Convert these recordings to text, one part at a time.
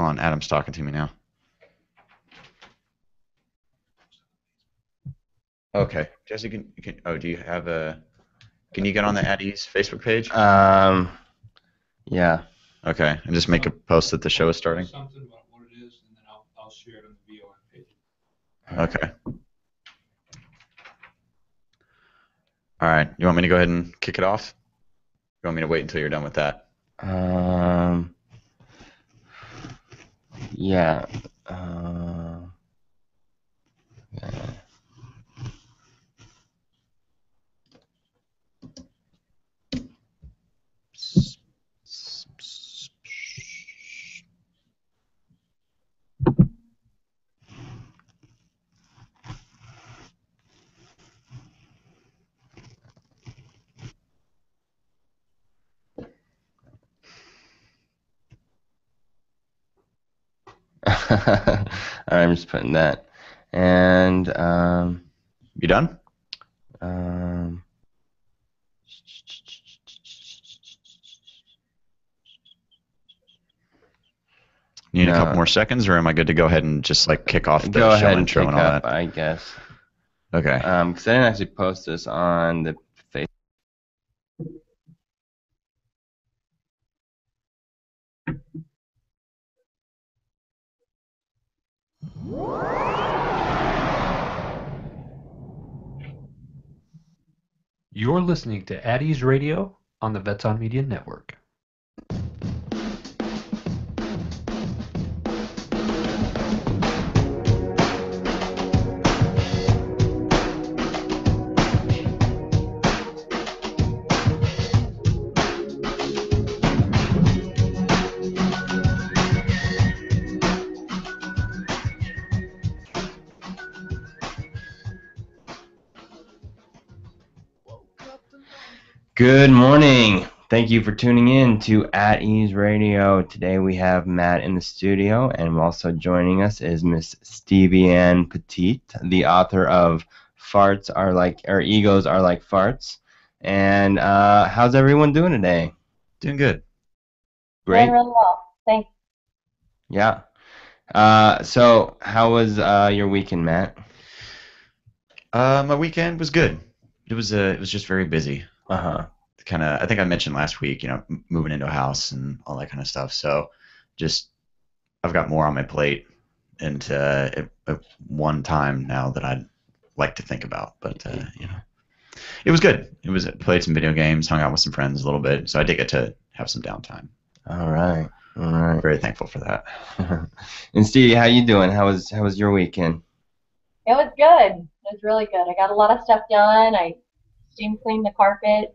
on. Adam's talking to me now. Okay. Jesse, do you have a? Can you get on the At Ease Facebook page? Yeah. Okay, and just make a post that the show is starting. Something about what it is, and then I'll share it on the VOM page. Okay. All right. You want me to go ahead and kick it off? You want me to wait until you're done with that? Yeah. Yeah. I'm just putting that. And You done? You need a couple more seconds, or am I good to go ahead and just like kick off the go show ahead and intro kick and all up, that? I guess. Okay. Because I didn't actually post this on the Facebook. You're listening to At Ease Radio on the Vets on Media Network. Good morning. Thank you for tuning in to At Ease Radio. Today we have Matt in the studio, and also joining us is Miss Stevie Ann Petit, the author of Egos Are Like Farts. And how's everyone doing today? Doing good. Great. Doing really well. Thanks. Yeah. So how was your weekend, Matt? My weekend was good. It was just very busy. I think I mentioned last week, moving into a house and all that kind of stuff. So just I've got more on my plate and at one time now that I'd like to think about. But it was good. Played some video games, hung out with some friends a little bit. So I did get to have some downtime. All right. Very thankful for that. And Stevie, how you doing? How was your weekend? It was good. It was really good. I got a lot of stuff done. I steam cleaned the carpet.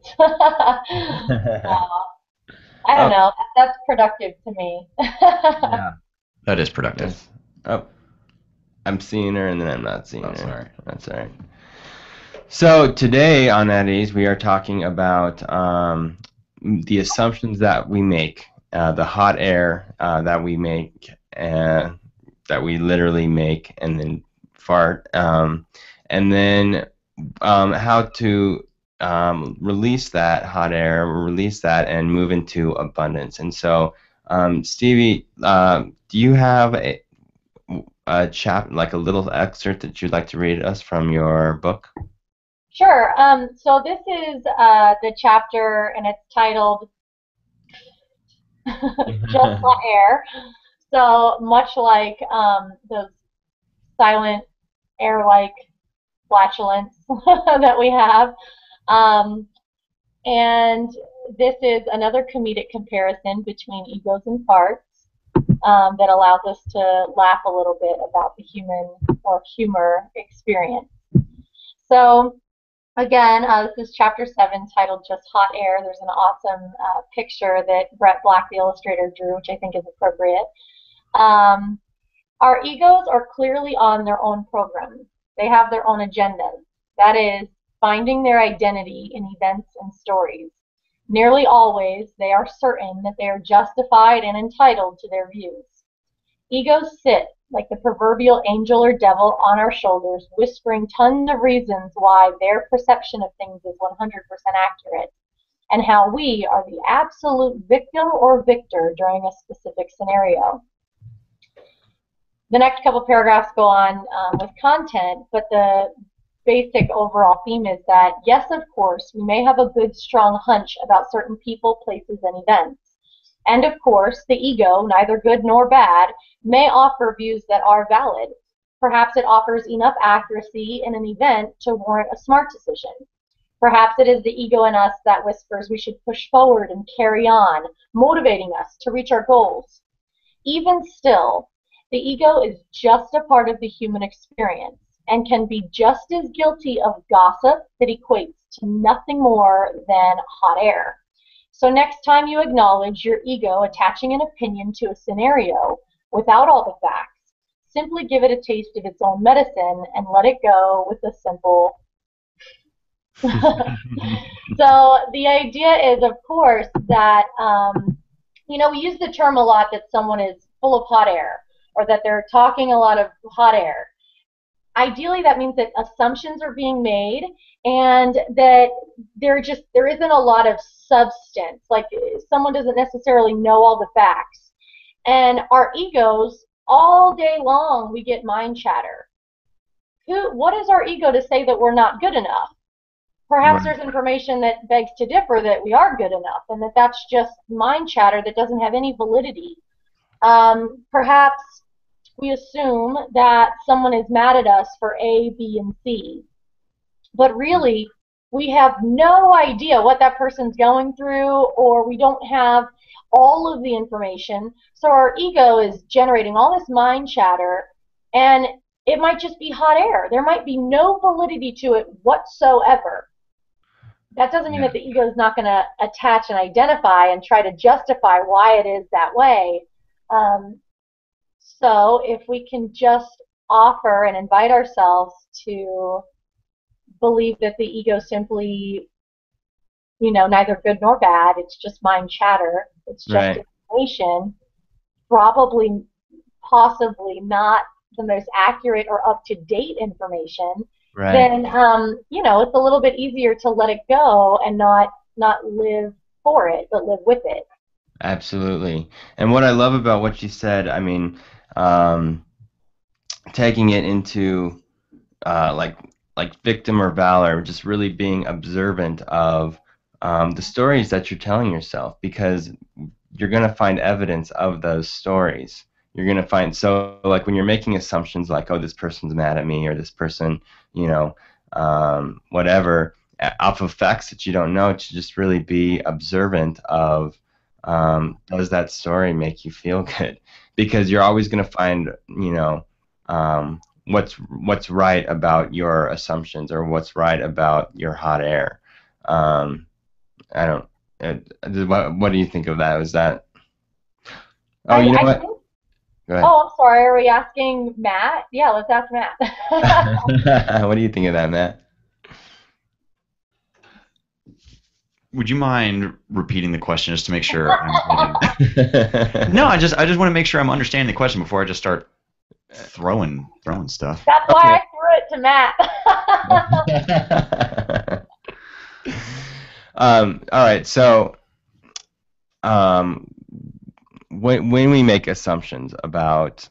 I don't know. That's productive to me. Yeah. That is productive. Yes. Oh, I'm seeing her and then I'm not seeing her. Sorry. That's all right. So today on At Ease, we are talking about the assumptions that we make, the hot air that we make, that we literally make and then fart, and then how to release that hot air, release that, and move into abundance. And so, Stevie, do you have a little excerpt that you'd like to read us from your book? Sure. So this is the chapter, and it's titled Just Hot Air. So much like those silent air-like flatulence that we have. And this is another comedic comparison between egos and farts that allows us to laugh a little bit about the human or humor experience. So again, this is chapter 7 titled Just Hot Air. There's an awesome picture that Brett Black, the illustrator, drew, which I think is appropriate. Our egos are clearly on their own program. They have their own agendas. That is, finding their identity in events and stories. Nearly always, they are certain that they are justified and entitled to their views. Egos sit like the proverbial angel or devil on our shoulders, whispering tons of reasons why their perception of things is 100% accurate, and how we are the absolute victim or victor during a specific scenario. the next couple paragraphs go on with content, but the basic overall theme is that, yes, of course, we may have a good, strong hunch about certain people, places, and events. And of course, the ego, neither good nor bad, may offer views that are valid. Perhaps it offers enough accuracy in an event to warrant a smart decision. Perhaps it is the ego in us that whispers we should push forward and carry on, motivating us to reach our goals. Even still, the ego is just a part of the human experience and can be just as guilty of gossip that equates to nothing more than hot air. So next time you acknowledge your ego attaching an opinion to a scenario without all the facts, simply give it a taste of its own medicine and let it go with a simple. So the idea is, of course, that we use the term a lot that someone is full of hot air or that they're talking a lot of hot air. Ideally, that means that assumptions are being made and that there isn't a lot of substance. Like someone doesn't necessarily know all the facts. And our egos, all day long, we get mind chatter. What is our ego to say that we're not good enough? Perhaps there's information that begs to differ that we are good enough and that that's just mind chatter that doesn't have any validity. Perhaps we assume that someone is mad at us for A, B, and C. But really, we have no idea what that person's going through, or we don't have all of the information. So our ego is generating all this mind chatter, and it might just be hot air. There might be no validity to it whatsoever. That doesn't mean that the ego is not going to attach and identify and try to justify why it is that way. So if we can just offer and invite ourselves to believe that the ego simply, neither good nor bad, it's just mind chatter, it's just information, probably, possibly not the most accurate or up-to-date information, then, it's a little bit easier to let it go and not live for it, but live with it. Absolutely. And what I love about what you said, I mean, taking it into like victim or valor, just really being observant of the stories that you're telling yourself, because you're going to find evidence of those stories. You're going to find, so like when you're making assumptions like, oh, this person's mad at me, or this person, whatever, off of facts that you don't know, to just really be observant of, does that story make you feel good? Because you're always going to find, what's right about your assumptions, or what's right about your hot air. I don't. What do you think of that? Was that? Oh, you know what? Go ahead. Oh, I'm sorry. Are we asking Matt? Yeah, let's ask Matt. What do you think of that, Matt? Would you mind repeating the question just to make sure I'm getting... No, I just want to make sure I'm understanding the question before I just start throwing stuff. That's why I threw it to Matt. All right, so when we make assumptions about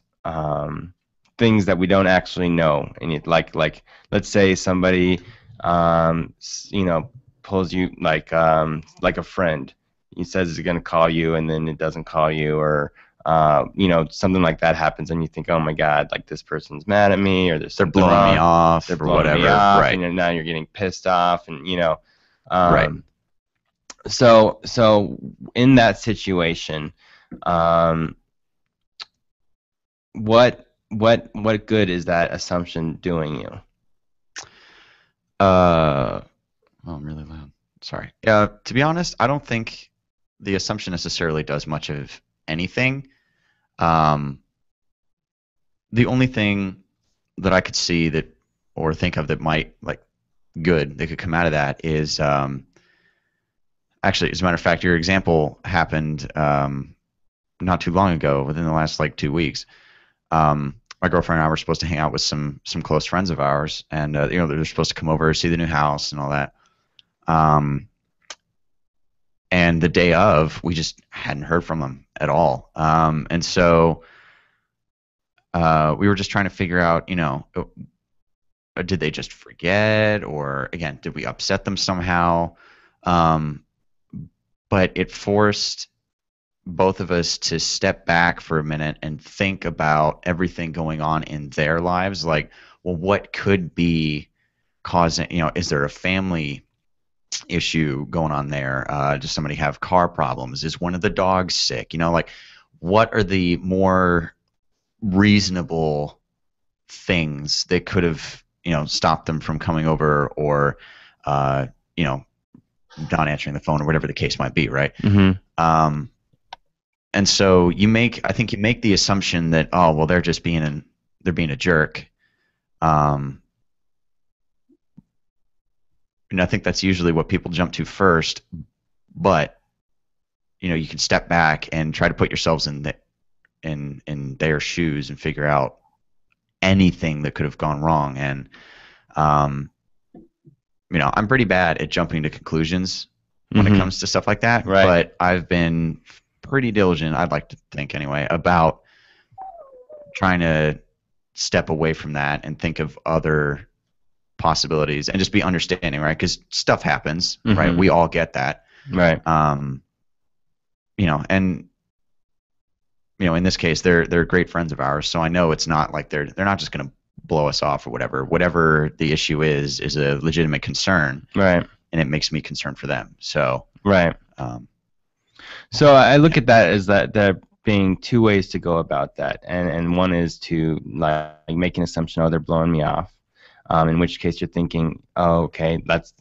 things that we don't actually know, and like let's say somebody pulls you like a friend, he says he's going to call you and then it doesn't call you, or something like that happens, and you think, oh my God, like this person's mad at me, or they're blowing me off, they're blowing whatever, me off, right? And now you're getting pissed off, and right. So in that situation, what good is that assumption doing you? Oh, I'm really loud. Sorry. To be honest, I don't think the assumption necessarily does much of anything. The only thing that I could see that, or think of, that might, like, good that could come out of that is, actually, as a matter of fact, your example happened not too long ago, within the last 2 weeks. My girlfriend and I were supposed to hang out with some close friends of ours, and they're supposed to come over, see the new house and all that. And the day of, we just hadn't heard from them at all. And so we were just trying to figure out, did they just forget, or again, did we upset them somehow? Um, but it forced both of us to step back for a minute and think about everything going on in their lives. Like, well, what could be causing, is there a family issue going on there? Does somebody have car problems? Is one of the dogs sick? Like, what are the more reasonable things that could have, stopped them from coming over, or, uh, you know, not answering the phone, or whatever the case might be, right? Mm-hmm. And so I think you make the assumption that, oh, well, they're just they're being a jerk. And I think that's usually what people jump to first, but you can step back and try to put yourselves in their shoes and figure out anything that could have gone wrong. And I'm pretty bad at jumping to conclusions when it comes to stuff like that, right. But I've been pretty diligent, I'd like to think anyway, about trying to step away from that and think of other possibilities and just be understanding, right? Because stuff happens, right? We all get that, right? And in this case, they're great friends of ours, so I know it's not like they're not just going to blow us off or whatever. Whatever the issue is a legitimate concern, right? And it makes me concerned for them. So right. So I look at that as that there being two ways to go about that, and one is to like make an assumption, oh, they're blowing me off, in which case you're thinking, oh, okay, that's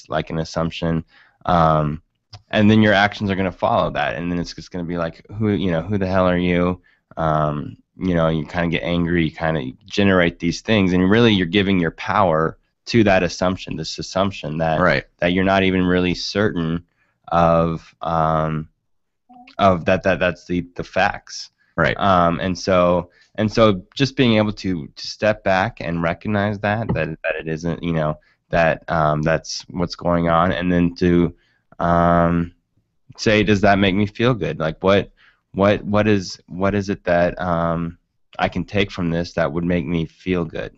like an assumption, and then your actions are going to follow that, and then it's just going to be like, who the hell are you? You kind of get angry, you kind of generate these things, and really you're giving your power to that assumption, this assumption that right. that you're not even really certain of that's the facts, right? And so just being able to step back and recognize that it isn't, that that's what's going on, and then to say, does that make me feel good? Like what is it that I can take from this that would make me feel good?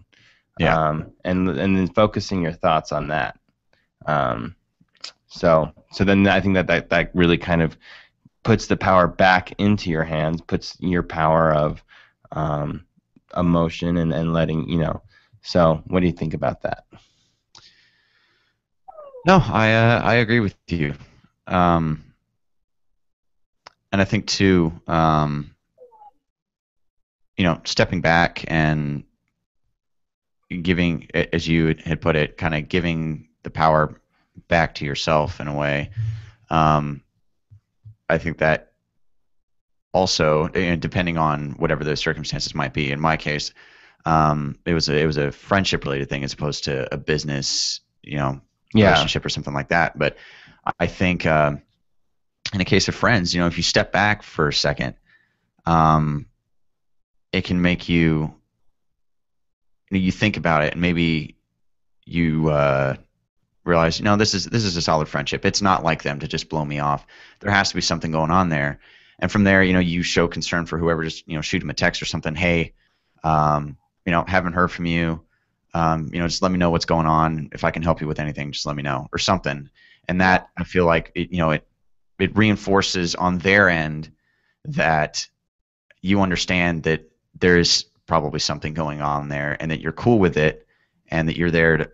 Yeah. And then focusing your thoughts on that. So then I think that really kind of puts the power back into your hands, puts your power of emotion and letting, So what do you think about that? No, I agree with you. And I think too, stepping back and giving, as you had put it, kind of giving the power back to yourself in a way. I think that also, depending on whatever those circumstances might be. In my case, it was a friendship related thing as opposed to a business, relationship or something like that. But I think in a case of friends, if you step back for a second, it can make you think about it, and maybe you realize, this is a solid friendship. It's not like them to just blow me off. There has to be something going on there. And from there, you show concern for whoever, just, shoot them a text or something. Hey, haven't heard from you. Just let me know what's going on. If I can help you with anything, just let me know, or something. And that, I feel like it reinforces on their end that you understand that there's probably something going on there, and that you're cool with it, and that you're there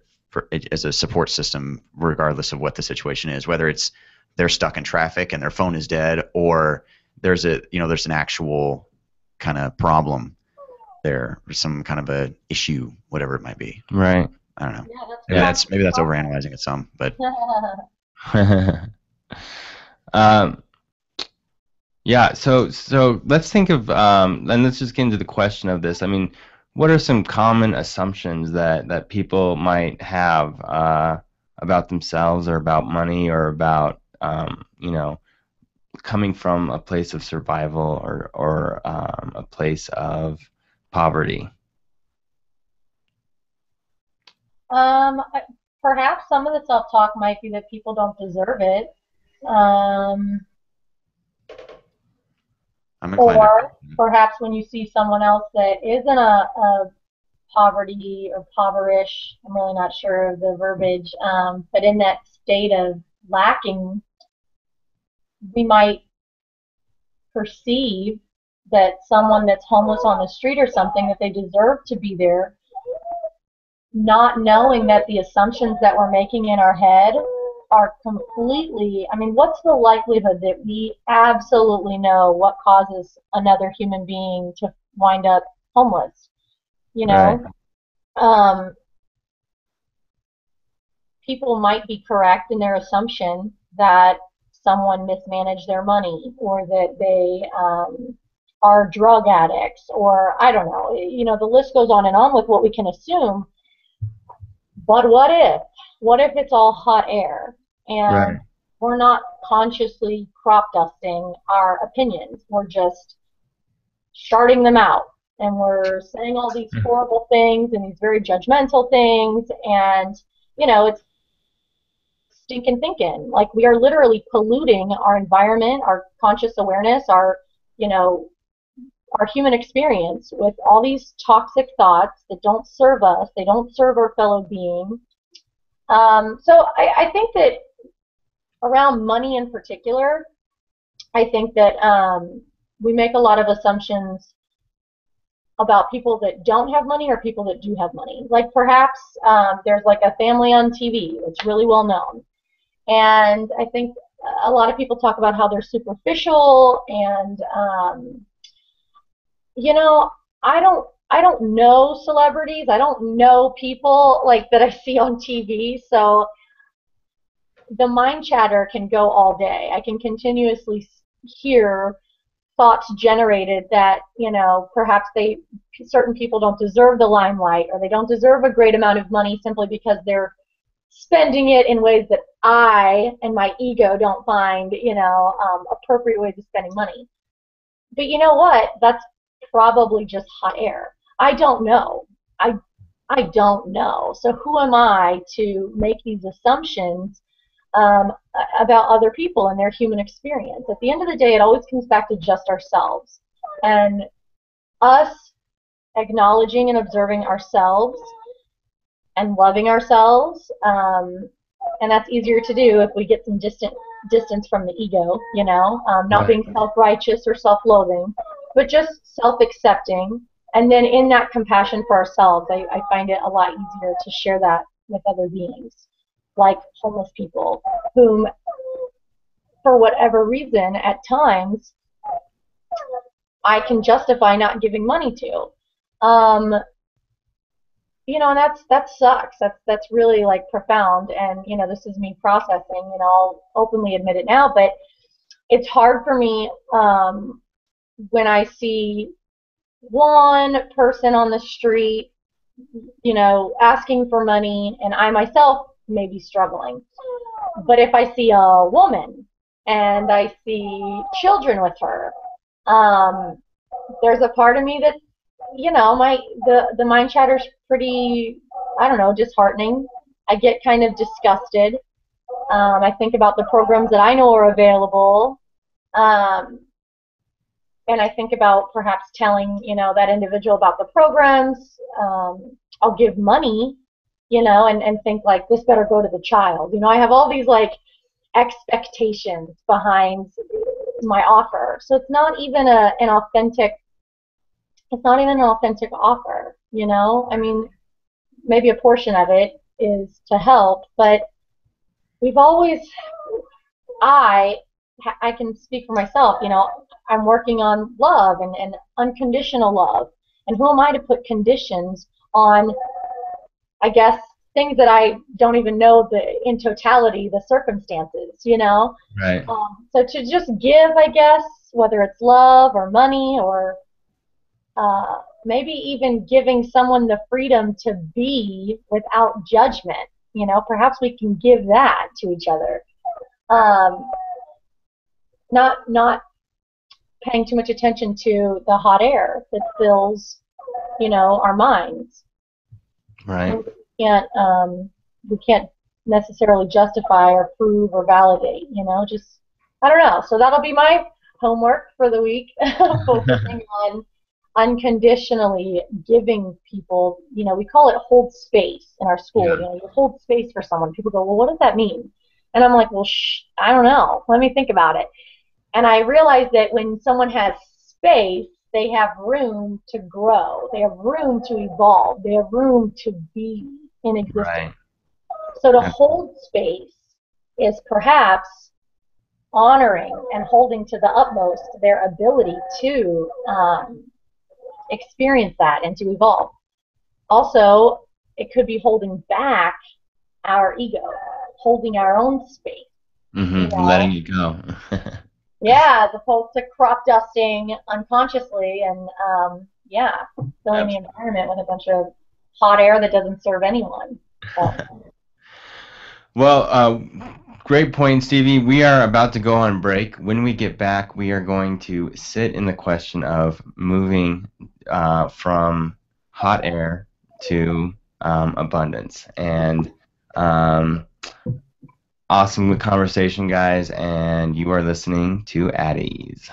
as a support system, regardless of what the situation is, whether it's they're stuck in traffic and their phone is dead, or there's an actual kind of problem there, or some kind of a issue, whatever it might be. Right. I don't know. Maybe that's overanalyzing it some, but yeah. So let's think of and let's just get into the question of this. I mean, what are some common assumptions that people might have about themselves, or about money, or about coming from a place of survival, or a place of poverty? Perhaps some of the self-talk might be that people don't deserve it. I'm inclined to agree. Or perhaps when you see someone else that is in a poverty or poverish, I'm really not sure of the verbiage, but in that state of lacking, we might perceive that someone that's homeless on the street or something, that they deserve to be there, not knowing that the assumptions that we're making in our head are completely, I mean, what's the likelihood that we absolutely know what causes another human being to wind up homeless? You know, Right. People might be correct in their assumption that someone mismanaged their money, or that they are drug addicts, or I don't know. You know, the list goes on and on with what we can assume. But what if? What if it's all hot air Right. and we're not consciously crop dusting our opinions? We're just sharding them out, and we're saying all these horrible things and these very judgmental things, and you know, it's stinking thinking. Like, we are literally polluting our environment, our conscious awareness, our, you know, our human experience with all these toxic thoughts that don't serve us. They don't serve our fellow being. So I think that around money in particular, I think that we make a lot of assumptions about people that don't have money or people that do have money. Like, perhaps there's like a family on TV that's really well known. And I think a lot of people talk about how they're superficial, and you know, I don't know celebrities. I don't know people like that I see on TV. So the mind chatter can go all day. I can continuously hear thoughts generated that, you know, perhaps certain people don't deserve the limelight, or they don't deserve a great amount of money simply because they're spending it in ways that I and my ego don't find, you know, appropriate ways of spending money. But you know what? That's probably just hot air. I don't know. I don't know. So who am I to make these assumptions um, about other people and their human experience? At the end of the day, it always comes back to just ourselves, and us acknowledging and observing ourselves and loving ourselves. And that's easier to do if we get some distance from the ego, you know, not Right. being self-righteous or self-loathing, but just self-accepting. And then in that compassion for ourselves, I find it a lot easier to share that with other beings, like homeless people, whom, for whatever reason, at times, I can justify not giving money to. Um, you know, and that sucks. That's really like profound. And you know, this is me processing. You know, I'll openly admit it now, but it's hard for me when I see one person on the street, you know, asking for money, and I myself may be struggling. But if I see a woman and I see children with her, um, there's a part of me that, you know, the mind chatter's pretty, I don't know, disheartening. I get kind of disgusted. I think about the programs that I know are available, um, and I think about perhaps telling, you know, that individual about the programs. I'll give money, you know, and think like, this better go to the child. You know, I have all these like expectations behind my offer, so it's not even an authentic. It's not even an authentic offer, you know? I mean, maybe a portion of it is to help, but we've always, I, I can speak for myself, you know, I'm working on love and unconditional love. And who am I to put conditions on, I guess, things that I don't even know in totality, the circumstances, you know? Right. So to just give, I guess, whether it's love or money or maybe even giving someone the freedom to be without judgment. You know, perhaps we can give that to each other. Not paying too much attention to the hot air that fills, you know, our minds. Right. We can't necessarily justify or prove or validate. You know, just I don't know. So that'll be my homework for the week, focusing on unconditionally giving people, we call it hold space in our school. Yeah. You hold space for someone. People go, well, what does that mean? And I'm like, well, I don't know. Let me think about it. And I realized that when someone has space, they have room to grow. They have room to evolve. They have room to be in existence. Right. So to hold space is perhaps honoring and holding to the utmost their ability to experience that and to evolve. Also, it could be holding back our ego, holding our own space. Letting it go. Yeah, as opposed to crop dusting unconsciously and, filling the environment with a bunch of hot air that doesn't serve anyone. So. Well, great point, Stevie. We are about to go on break. When we get back, we are going to sit in the question of moving from hot air to abundance. And awesome conversation, guys. And you are listening to At Ease.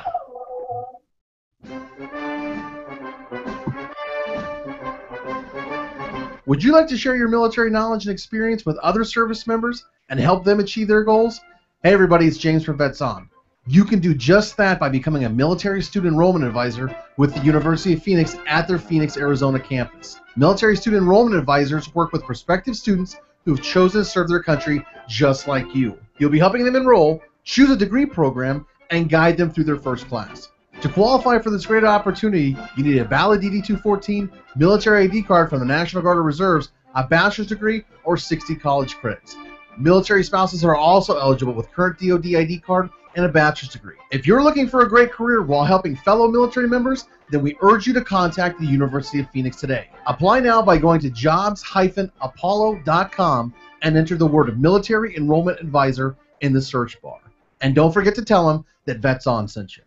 Would you like to share your military knowledge and experience with other service members and help them achieve their goals? Hey everybody, it's James from Vets On. You can do just that by becoming a military student enrollment advisor with the University of Phoenix at their Phoenix, Arizona campus. Military student enrollment advisors work with prospective students who have chosen to serve their country just like you. You'll be helping them enroll, choose a degree program, and guide them through their first class. To qualify for this great opportunity, you need a valid DD-214, military ID card from the National Guard or Reserves, a bachelor's degree, or 60 college credits. Military spouses are also eligible with current DoD ID card and a bachelor's degree. If you're looking for a great career while helping fellow military members, then we urge you to contact the University of Phoenix today. Apply now by going to jobs-apollo.com and enter the word Military Enrollment Advisor in the search bar. And don't forget to tell them that Vets On sent you.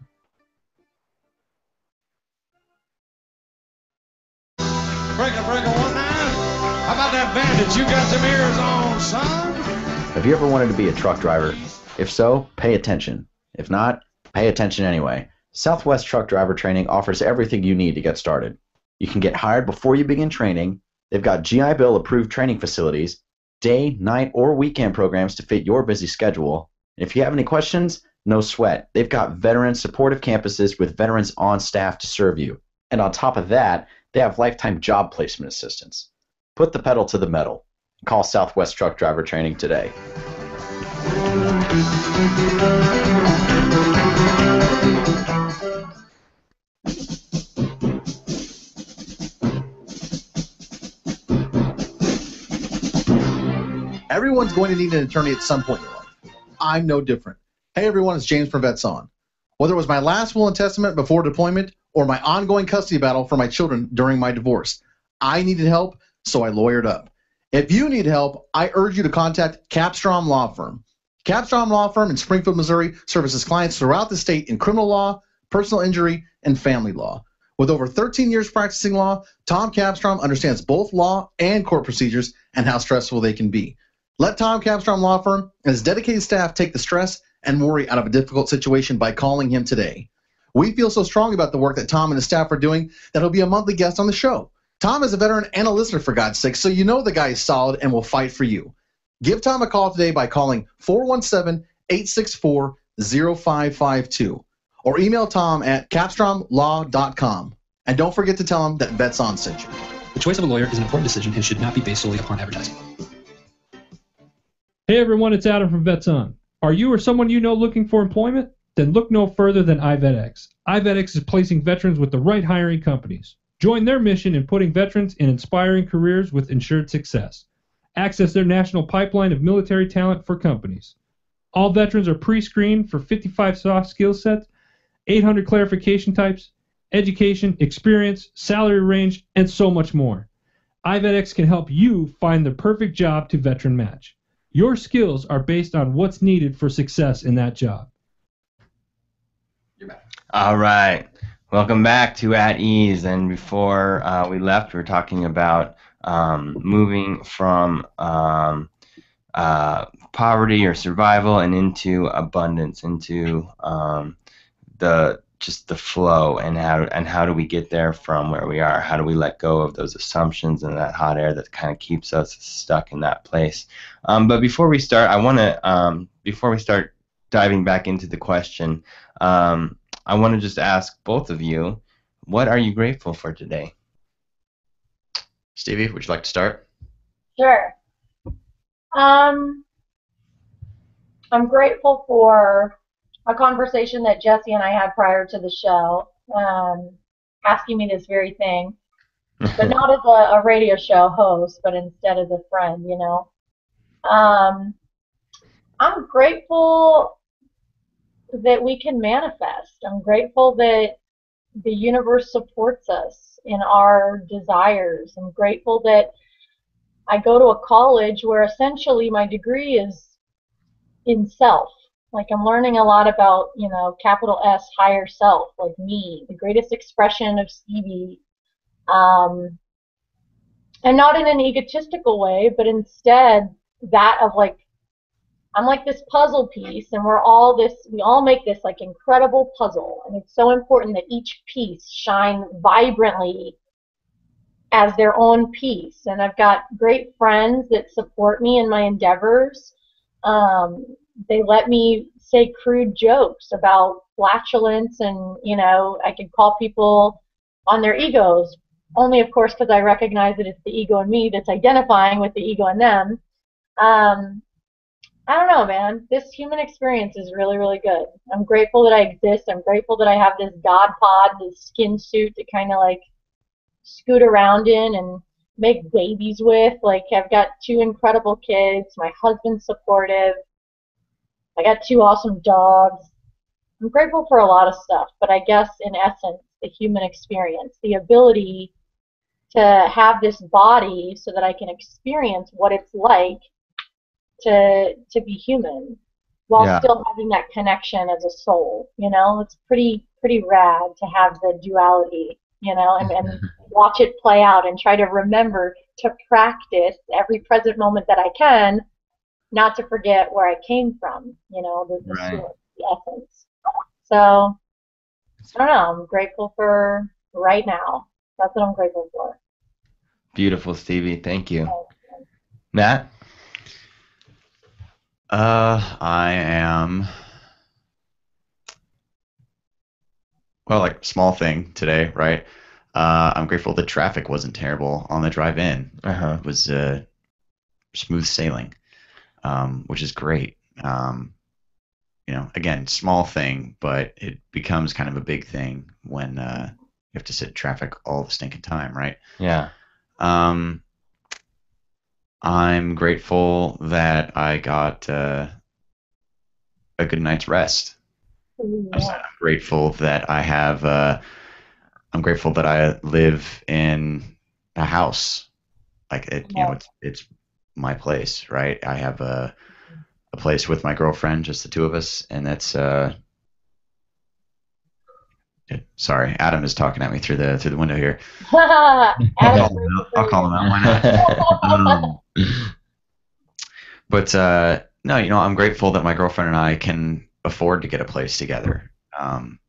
Breaker, 19. How about that bandage? You got them ears on, son? Have you ever wanted to be a truck driver? If so, pay attention. If not, pay attention anyway. Southwest Truck Driver Training offers everything you need to get started. You can get hired before you begin training. They've got GI Bill approved training facilities, day, night, or weekend programs to fit your busy schedule. And if you have any questions, no sweat. They've got veteran supportive campuses with veterans on staff to serve you. And on top of that, they have lifetime job placement assistance. Put the pedal to the metal. Call Southwest Truck Driver Training today. Everyone's going to need an attorney at some point in your life. I'm no different. Hey everyone, it's James from Vets On. Whether it was my last will and testament before deployment or my ongoing custody battle for my children during my divorce, I needed help, so I lawyered up. If you need help, I urge you to contact Capstrom Law Firm. Capstrom Law Firm in Springfield, Missouri services clients throughout the state in criminal law, personal injury, and family law. With over 13 years practicing law, Tom Capstrom understands both law and court procedures and how stressful they can be. Let Tom Capstrom Law Firm and his dedicated staff take the stress and worry out of a difficult situation by calling him today. We feel so strong about the work that Tom and his staff are doing that he'll be a monthly guest on the show. Tom is a veteran and a listener, for God's sake, so you know the guy is solid and will fight for you. Give Tom a call today by calling 417-864-0552 or email Tom at capstromlaw.com. And don't forget to tell him that Vets On sent you. The choice of a lawyer is an important decision and should not be based solely upon advertising. Hey everyone, it's Adam from Vets On. Are you or someone you know looking for employment? Then look no further than iVetX. iVetX is placing veterans with the right hiring companies. Join their mission in putting veterans in inspiring careers with ensured success. Access their national pipeline of military talent for companies. All veterans are pre-screened for 55 soft skill sets, 800 clarification types, education, experience, salary range, and so much more. iVetX can help you find the perfect job to veteran match. Your skills are based on what's needed for success in that job. You're back. All right. Welcome back to At Ease. And before we left, we were talking about moving from poverty or survival and into abundance, into just the flow, and how do we get there from where we are? How do we let go of those assumptions and that hot air that kind of keeps us stuck in that place? But before we start, before we start diving back into the question, I want to just ask both of you, what are you grateful for today? Stevie, would you like to start? Sure. I'm grateful for a conversation that Jesse and I had prior to the show, asking me this very thing, but not as a radio show host, but instead as a friend, you know. I'm grateful that we can manifest. I'm grateful that the universe supports us in our desires. I'm grateful that I go to a college where essentially my degree is in self. Like, I'm learning a lot about, you know, capital S, higher self, like me, the greatest expression of Stevie. And not in an egotistical way, but instead that of like, I'm like this puzzle piece, and we all make this like incredible puzzle. And it's so important that each piece shine vibrantly as their own piece. And I've got great friends that support me in my endeavors. They let me say crude jokes about flatulence, and, you know, I can call people on their egos, only of course because I recognize that it's the ego in me that's identifying with the ego in them. I don't know, man. This human experience is really, really good. I'm grateful that I exist. I'm grateful that I have this God pod, this skin suit to kind of like scoot around in and make babies with. Like, I've got 2 incredible kids. My husband's supportive. I got 2 awesome dogs. I'm grateful for a lot of stuff, but I guess in essence, the human experience, the ability to have this body so that I can experience what it's like to be human while still having that connection as a soul. You know, it's pretty rad to have the duality, you know, and watch it play out and try to remember to practice every present moment that I can, not to forget where I came from, you know, the source, the essence. So, I don't know, I'm grateful for right now. That's what I'm grateful for. Beautiful, Stevie. Thank you. Matt? I am, well, like, small thing today, right? I'm grateful the traffic wasn't terrible on the drive in. It was smooth sailing, which is great. You know, again, small thing, but it becomes kind of a big thing when you have to sit in traffic all the stinking time, right? Yeah. I'm grateful that I got a good night's rest. I'm grateful that I have. I'm grateful that I live in a house. Like, it, you know, it's my place, right? I have a place with my girlfriend, just the 2 of us, and that's. Sorry, Adam is talking at me through the window here. I'll call him out. Why not? But no, you know, I'm grateful that my girlfriend and I can afford to get a place together. I'm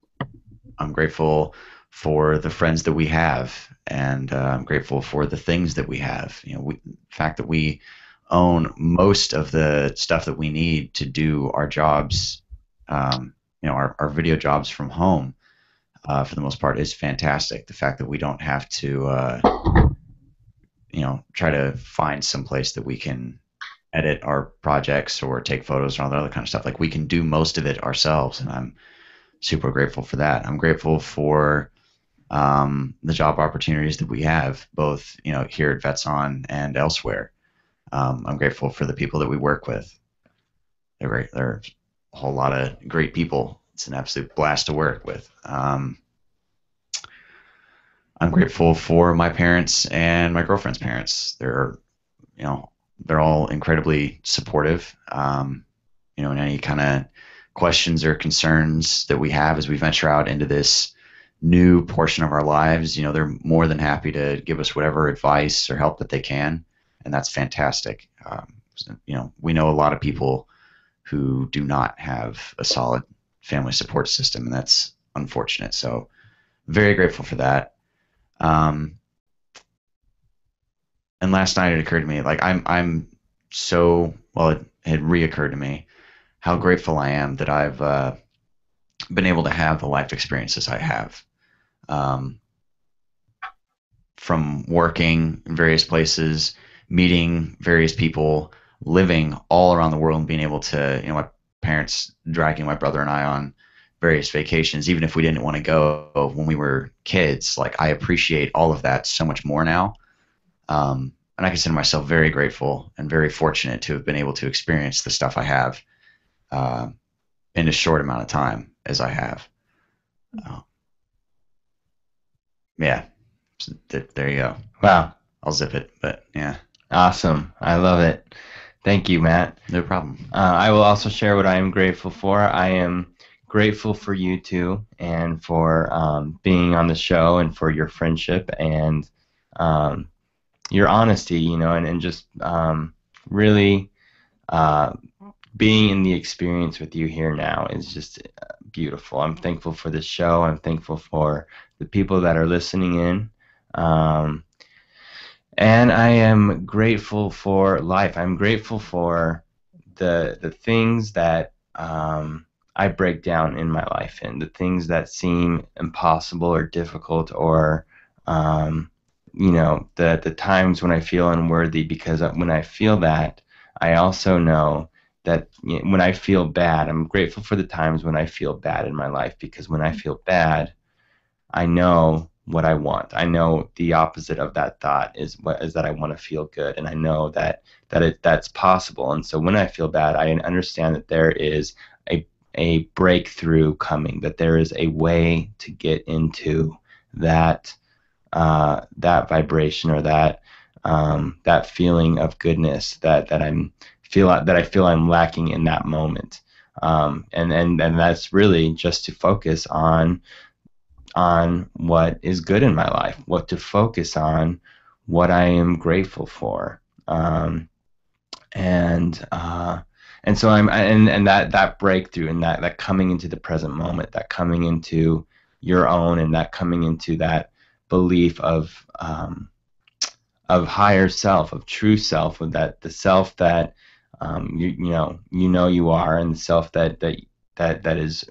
grateful for the friends that we have, and I'm grateful for the things that we have. You know, the fact that we own most of the stuff that we need to do our jobs, you know, our video jobs from home, for the most part, is fantastic. The fact that we don't have to, you know, try to find some place that we can edit our projects or take photos or all that other kind of stuff. Like, we can do most of it ourselves, and I'm super grateful for that. I'm grateful for the job opportunities that we have, both, you know, here at Vets On and elsewhere. I'm grateful for the people that we work with. They're great. They're a whole lot of great people. It's an absolute blast to work with. I'm grateful for my parents and my girlfriend's parents. They're, you know, they're all incredibly supportive. You know, in any kind of questions or concerns that we have as we venture out into this new portion of our lives, you know, they're more than happy to give us whatever advice or help that they can, and that's fantastic. You know, we know a lot of people who do not have a solid family support system, and that's unfortunate. So very grateful for that. And last night it occurred to me, like I'm so, well, it had reoccurred to me how grateful I am that I've been able to have the life experiences I have. From working in various places, meeting various people, living all around the world, and being able to, my parents dragging my brother and I on various vacations, even if we didn't want to go when we were kids. Like, I appreciate all of that so much more now. And I consider myself very grateful and very fortunate to have been able to experience the stuff I have in a short amount of time as I have. Yeah. So there you go. Wow. I'll zip it, but yeah. Awesome. I love it. Thank you, Matt. No problem. I will also share what I am grateful for. I am grateful for you two and for being on the show and for your friendship and your honesty, and just really being in the experience with you here now is just beautiful. I'm thankful for this show. I'm thankful for the people that are listening in. And I am grateful for life. I'm grateful for the things that I break down in my life, and the things that seem impossible or difficult, or the times when I feel unworthy, because when I feel that, I also know that when I feel bad, I'm grateful for the times when I feel bad in my life, because when I feel bad, I know what I want. I know the opposite of that thought is that I want to feel good, and I know that's possible. And so when I feel bad, I understand that there is a breakthrough coming, that there is a way to get into that vibration, or that feeling of goodness that I feel I'm lacking in that moment. And that's really just to focus on what is good in my life, what to focus on, what I am grateful for, and so and that breakthrough, and that coming into the present moment, that coming into your own, and that coming into that belief of higher self, of true self, with the self that you are, and the self that is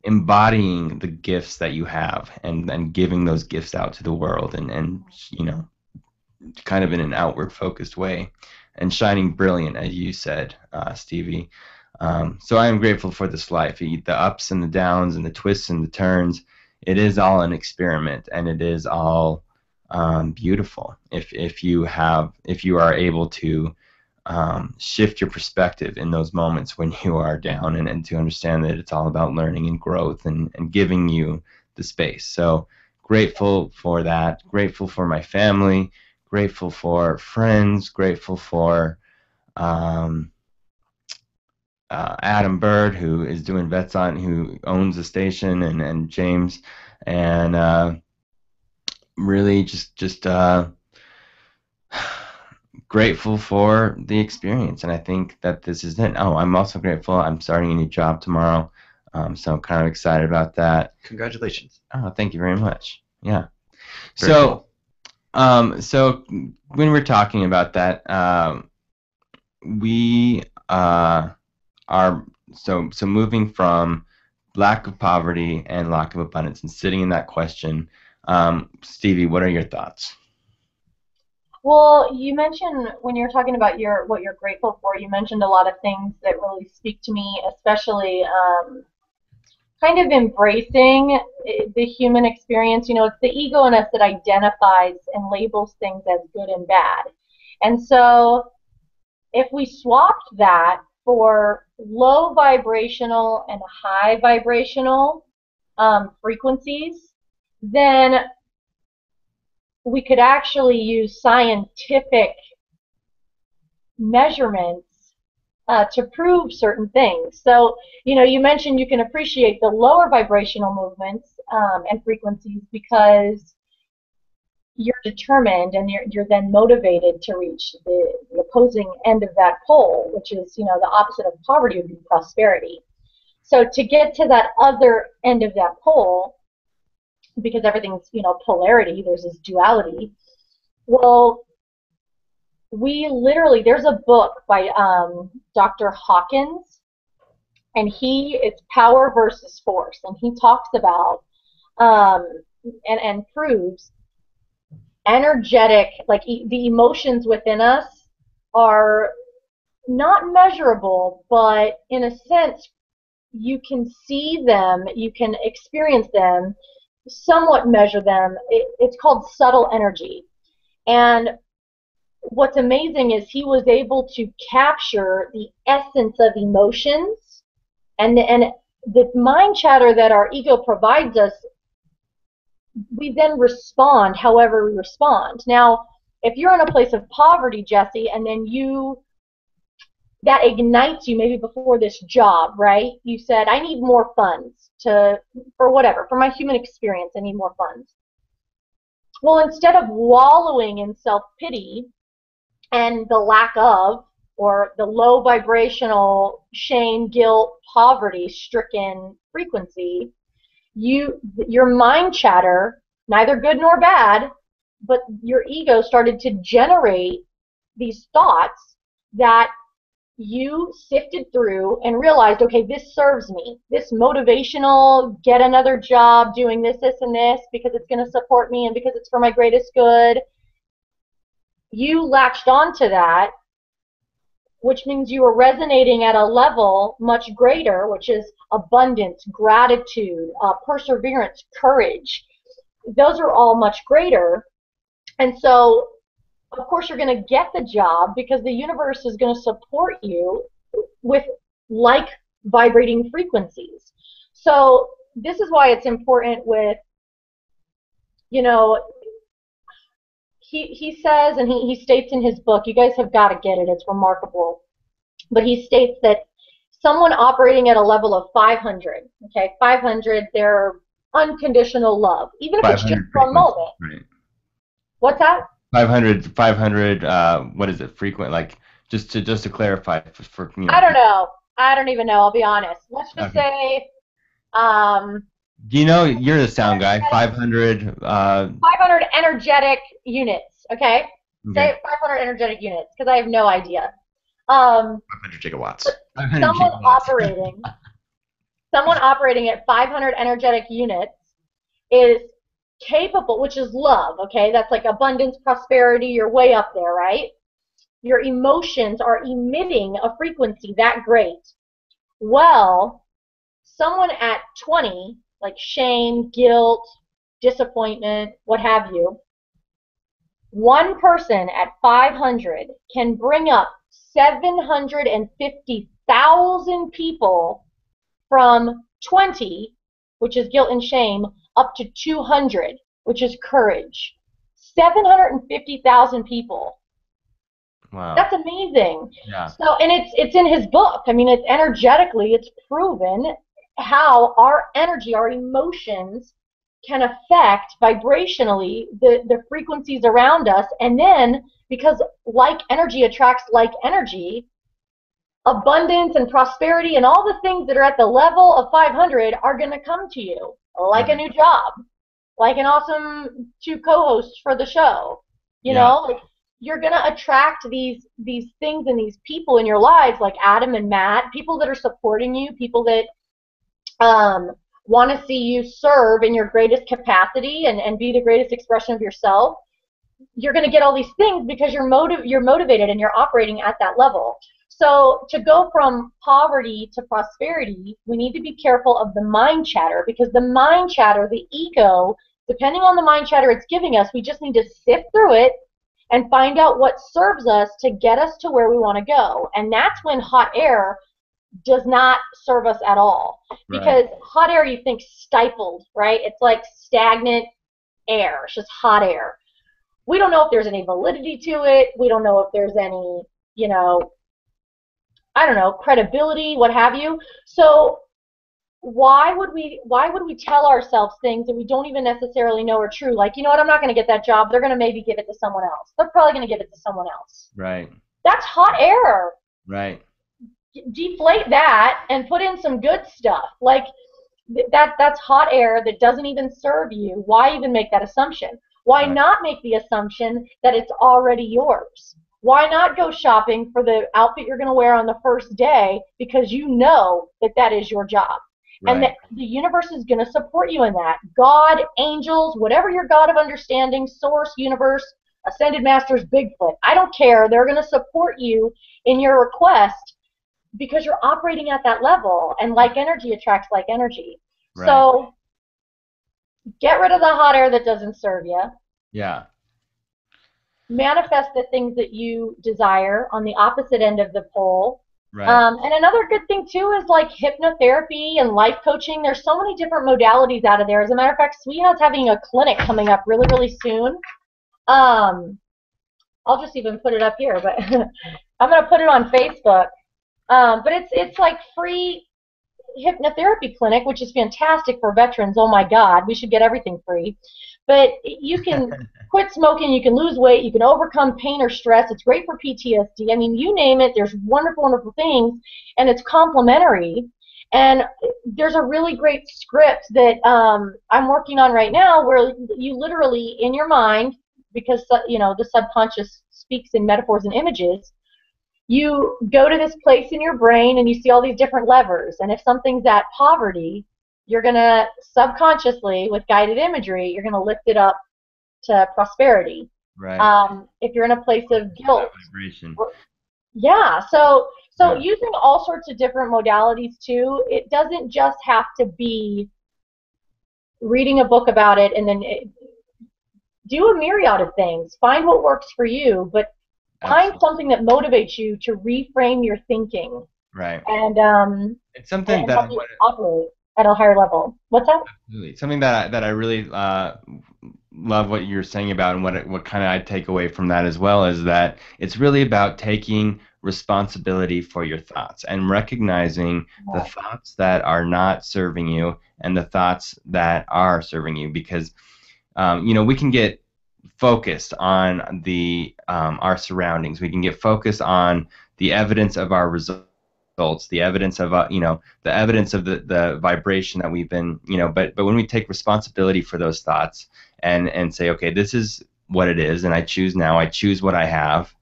embodying the gifts that you have, and giving those gifts out to the world, and kind of in an outward focused way, and shining brilliant, as you said, Stevie. So I am grateful for this life, the ups and the downs and the twists and the turns. It is all an experiment, and it is all beautiful if you are able to shift your perspective in those moments when you are down, and to understand that it's all about learning and growth, and giving you the space. So grateful for that, grateful for my family, grateful for friends, grateful for Adam Bird, who is doing Vets On, who owns the station, and James, and really just grateful for the experience. And I think that this is it. Oh, I'm also grateful. I'm starting a new job tomorrow, so I'm kind of excited about that. Congratulations. Oh, thank you very much. Yeah. Very So, cool. So when we're talking about that, we are so moving from lack of poverty and lack of abundance, and sitting in that question. Stevie, what are your thoughts? Well, you mentioned when you're talking about what you're grateful for, you mentioned a lot of things that really speak to me, especially kind of embracing the human experience. It's the ego in us that identifies and labels things as good and bad. And so if we swapped that for low vibrational and high vibrational frequencies, then we could actually use scientific measurements to prove certain things. So, you mentioned you can appreciate the lower vibrational movements and frequencies because you're determined, and you're then motivated to reach the opposing end of that pole, which is, the opposite of poverty would be prosperity. So to get to that other end of that pole, because everything's, polarity, there's this duality. Well, there's a book by Dr. Hawkins, and it's Power versus Force, and he talks about and proves energetic, like the emotions within us are not measurable, but in a sense you can see them, you can experience them, somewhat measure them. It's called subtle energy. And what's amazing is he was able to capture the essence of emotions, and the mind chatter that our ego provides us, we then respond however we respond. Now, if you're in a place of poverty, Jesse, and then that ignites you maybe before this job, right? You said, I need more funds for whatever, for my human experience, I need more funds. Well, instead of wallowing in self-pity and the lack of, or the low vibrational shame, guilt, poverty-stricken frequency, your mind chatter, neither good nor bad, but your ego started to generate these thoughts that you sifted through and realized, okay, this serves me. This motivational, get another job doing this, and this, because it's going to support me and because it's for my greatest good. You latched onto that, which means you were resonating at a level much greater, which is abundance, gratitude, perseverance, courage. Those are all much greater. And so, of course, you're going to get the job because the universe is going to support you with like vibrating frequencies. So this is why it's important with, he says, and he states in his book, you guys have got to get it, it's remarkable, but he states that someone operating at a level of 500, okay, 500, they're unconditional love, even if it's just for a moment. Right. What's that? 500, what is it, frequent, like, just to clarify for I don't know. I don't even know, I'll be honest. Let's just say, do you know, you're the sound guy, 500... 500 energetic units, okay? Say 500 energetic units, because I have no idea. 500 gigawatts. Someone operating at 500 energetic units is capable, which is love, okay? That's like abundance, prosperity, you're way up there, right? Your emotions are emitting a frequency that great. Well, someone at 20, like shame, guilt, disappointment, what have you, one person at 500 can bring up 750,000 people from 20, which is guilt and shame, up to 200, which is courage. 750,000 people. Wow. That's amazing. Yeah. So, and it's in his book. I mean, it's energetically, it's proven how our energy, our emotions can affect vibrationally the frequencies around us. And then, because like energy attracts like energy, abundance and prosperity and all the things that are at the level of 500 are going to come to you, like a new job, like an awesome 2 co-hosts for the show. You know, like you're going to attract these things and these people in your lives, like Adam and Matt, people that are supporting you, people that want to see you serve in your greatest capacity and be the greatest expression of yourself. You're going to get all these things because you're motivated and you're operating at that level. So to go from poverty to prosperity, we need to be careful of the mind chatter, because the mind chatter, the ego, depending on the mind chatter it's giving us, we just need to sift through it and find out what serves us to get us to where we want to go. And that's when hot air does not serve us at all. Because hot air, you think stifled, right? It's like stagnant air. It's just hot air. We don't know if there's any validity to it. We don't know if there's any, I don't know, credibility, what have you. So why would we tell ourselves things that we don't even necessarily know are true? Like, you know what, I'm not going to get that job. They're going to maybe give it to someone else. They're probably going to give it to someone else. Right. That's hot air. Right. deflate that and put in some good stuff. Like that's hot air that doesn't even serve you. Why even make that assumption? Why not make the assumption that it's already yours? Why not go shopping for the outfit you're going to wear on the first day because you know that that is your job? And that the universe is going to support you in that. God, angels, whatever your God of understanding, source, universe, ascended masters, Bigfoot, I don't care. They're going to support you in your request because you're operating at that level. And like energy attracts like energy. Right. So get rid of the hot air that doesn't serve you. Yeah. Manifest the things that you desire on the opposite end of the pole. Right. And another good thing too is like hypnotherapy and life coaching. There's so many different modalities out of there. As a matter of fact, Sweetheart's having a clinic coming up really, really soon. I'll just even put it up here, but I'm gonna put it on Facebook. But it's like free hypnotherapy clinic, which is fantastic for veterans. Oh my God, we should get everything free. But you can quit smoking, you can lose weight, you can overcome pain or stress. It's great for PTSD. I mean, you name it, there's wonderful, wonderful things, and it's complimentary. And there's a really great script that I'm working on right now where you literally, in your mind, because you know the subconscious speaks in metaphors and images, you go to this place in your brain and you see all these different levers. And if something's at poverty, you're going to subconsciously, with guided imagery, you're going to lift it up to prosperity. Right. If you're in a place of guilt. Vibration. Yeah. So using all sorts of different modalities too, it doesn't just have to be reading a book about it and then do a myriad of things. Find what works for you, but find something that motivates you to reframe your thinking. Right. And it's something and that operate at a higher level. What's that? Absolutely. Something that I really love what you're saying about, and what kind of I take away from that as well is that it's really about taking responsibility for your thoughts and recognizing the thoughts that are not serving you and the thoughts that are serving you, because we can get focused on the our surroundings. We can get focused on the evidence of our results, the evidence of the evidence of the vibration that we've been, but when we take responsibility for those thoughts and say, okay, this is what it is, and I choose what I have,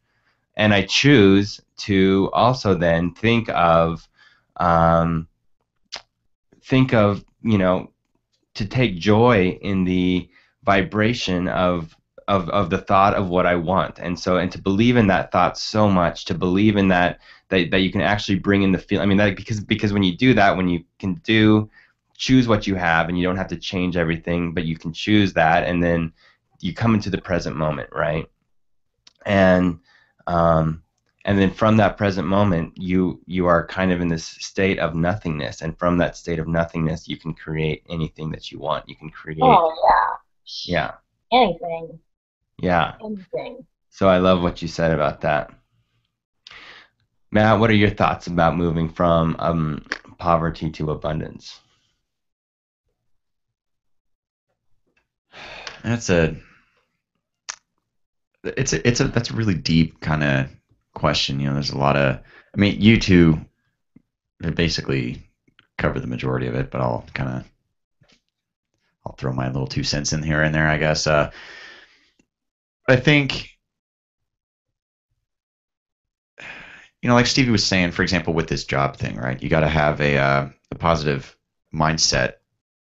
and I choose to also then think of to take joy in the vibration of the thought of what I want, and to believe in that thought so much, to believe in that you can actually bring in the feel. I mean, that because when you do that, when you can choose what you have, and you don't have to change everything, but you can choose that, and then you come into the present moment, right? And then from that present moment, you are kind of in this state of nothingness, and from that state of nothingness, you can create anything that you want. You can create. Oh yeah. Yeah. Anything. Yeah. Anything. So I love what you said about that. Matt, what are your thoughts about moving from poverty to abundance? That's a really deep kind of question. There's a lot of, I mean, you two basically cover the majority of it, but I'll throw my little 2 cents in here and there, I guess. I think, like Stevie was saying, for example, with this job thing, right? You got to have a positive mindset.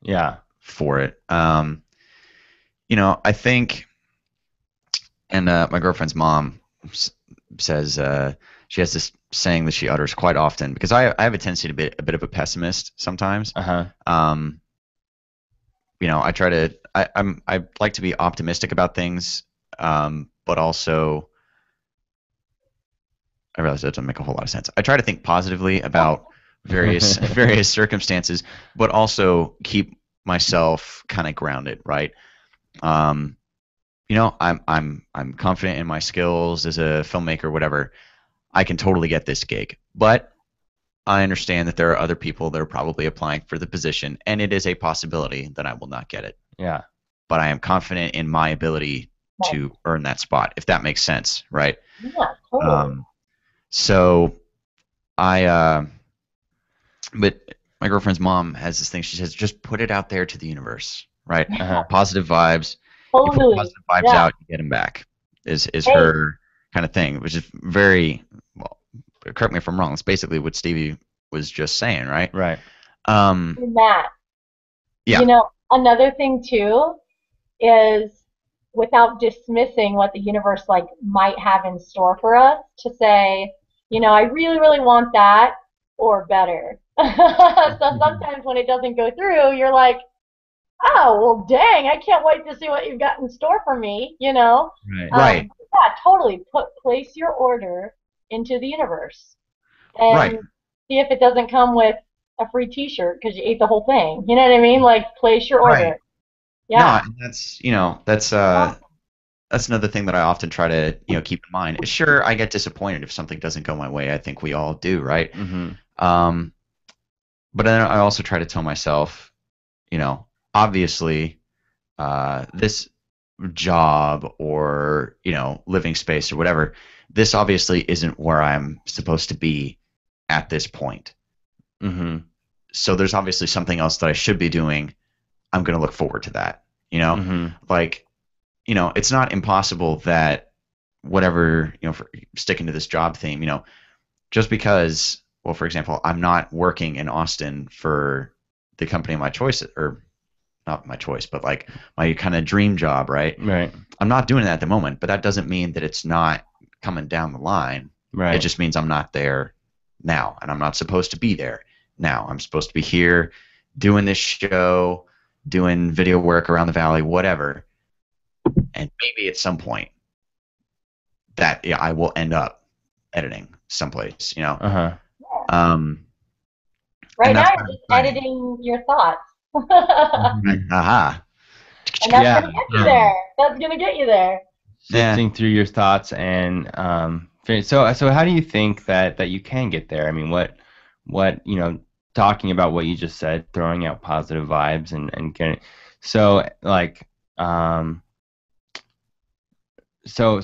Yeah. For it. I think, and my girlfriend's mom says she has this saying that she utters quite often, because I have a tendency to be a bit of a pessimist sometimes. Uh-huh. I try to I like to be optimistic about things, but also I realize that doesn't make a whole lot of sense. I try to think positively about various circumstances, but also keep myself kind of grounded, right? I'm confident in my skills as a filmmaker, whatever. I can totally get this gig, but I understand that there are other people that are probably applying for the position, and it is a possibility that I will not get it. Yeah. But I am confident in my ability to earn that spot, if that makes sense, right? Yeah, totally. So but my girlfriend's mom has this thing. She says, just put it out there to the universe, right? Uh-huh. Positive vibes. You put Totally. positive vibes Yeah. out, you get them back. Is Hey. her kind of thing, which is very well. Correct me if I'm wrong. It's basically what Stevie was just saying, right? Right. Matt. Yeah. You know, another thing too is, without dismissing what the universe like might have in store for us, to say, you know, I really, really want that or better. So sometimes when it doesn't go through, you're like, oh, well, dang, I can't wait to see what you've got in store for me, you know? Right. Right. Yeah, totally. Place your order into the universe and Right. see if it doesn't come with a free T-shirt because you ate the whole thing. You know what I mean? Like, place your order. Right. Yeah. No, and that's another thing that I often try to keep in mind. Sure, I get disappointed if something doesn't go my way. I think we all do, right? Mm-hmm. But then I also try to tell myself, obviously, this job or living space or whatever, this obviously isn't where I'm supposed to be at this point. Mm-hmm. So there's obviously something else that I should be doing. I'm going to look forward to that. Mm-hmm. Like, it's not impossible that whatever, for sticking to this job theme, just because, well, for example, I'm not working in Austin for the company of my choice, or not my choice, but like my kind of dream job, right? Right. I'm not doing that at the moment, but that doesn't mean that it's not coming down the line. Right. It just means I'm not there now, and I'm not supposed to be there now. I'm supposed to be here doing this show, doing video work around the valley, whatever. And maybe at some point that I will end up editing someplace, Uh-huh. Right and now, that's you're kind of just exciting. editing your thoughts. Aha. And that's Yeah. gonna get you there. That's gonna get you there. Sifting through your thoughts and so how do you think that you can get there? I mean, what talking about what you just said, throwing out positive vibes and getting so like so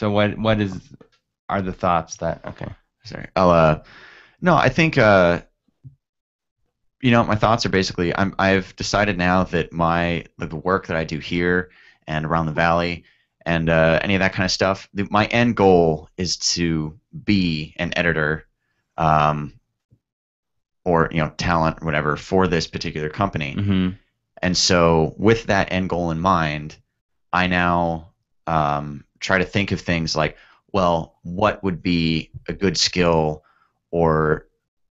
what are the thoughts that okay. Sorry. No, I think my thoughts are basically I've decided now that the work that I do here and around the valley and any of that kind of stuff, my end goal is to be an editor or talent or whatever for this particular company. Mm-hmm. And so with that end goal in mind, I now try to think of things like, well, what would be a good skill or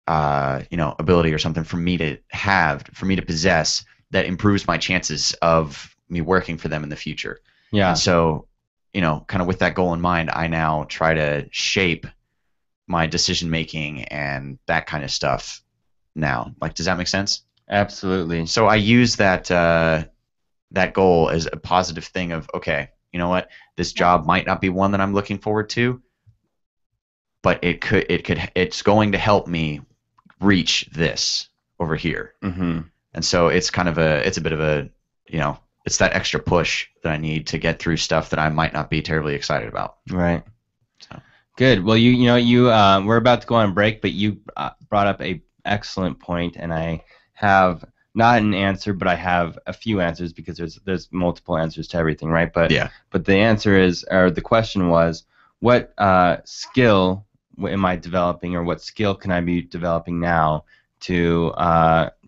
ability or something for me to have, for me to possess that improves my chances of me working for them in the future. Yeah. And so, kind of with that goal in mind, I now try to shape my decision making and that kind of stuff now. Like, does that make sense? Absolutely. So I use that goal as a positive thing of, okay, you know what, this job might not be one that I'm looking forward to, but it's going to help me reach this over here. Mm-hmm. And so it's a bit of a, it's that extra push that I need to get through stuff that I might not be terribly excited about. Right. So. Good. Well, we're about to go on break, but you brought up a excellent point, and I have not an answer, but I have a few answers because there's multiple answers to everything, right? But yeah. But the answer is, or the question was, what skill am I developing, or what skill can I be developing now to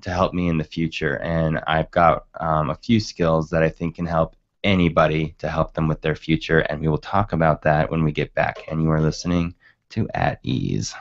help me in the future? And I've got a few skills that I think can help anybody to help them with their future, and we will talk about that when we get back. And you are listening to At Ease.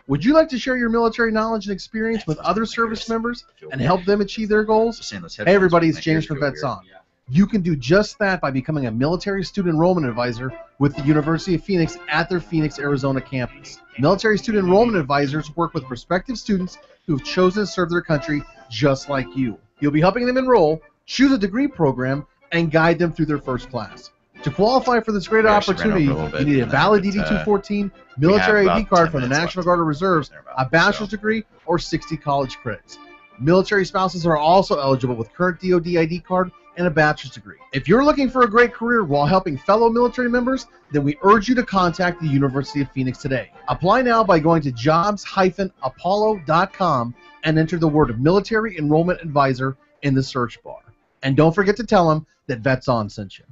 Would you like to share your military knowledge and experience with other service members and help them achieve their goals? Hey everybody, it's James from Vets On. You can do just that by becoming a military student enrollment advisor with the University of Phoenix at their Phoenix, Arizona campus. Military student enrollment advisors work with prospective students who have chosen to serve their country just like you. You'll be helping them enroll, choose a degree program, and guide them through their first class. To qualify for this great opportunity, you need a valid DD-214, military ID card from the National Guard or Reserves, a bachelor's degree, or 60 college credits. Military spouses are also eligible with current DoD ID card and a bachelor's degree. If you're looking for a great career while helping fellow military members, then we urge you to contact the University of Phoenix today. Apply now by going to jobs-apollo.com and enter the word Military Enrollment Advisor in the search bar. And don't forget to tell them that Vets On sent you.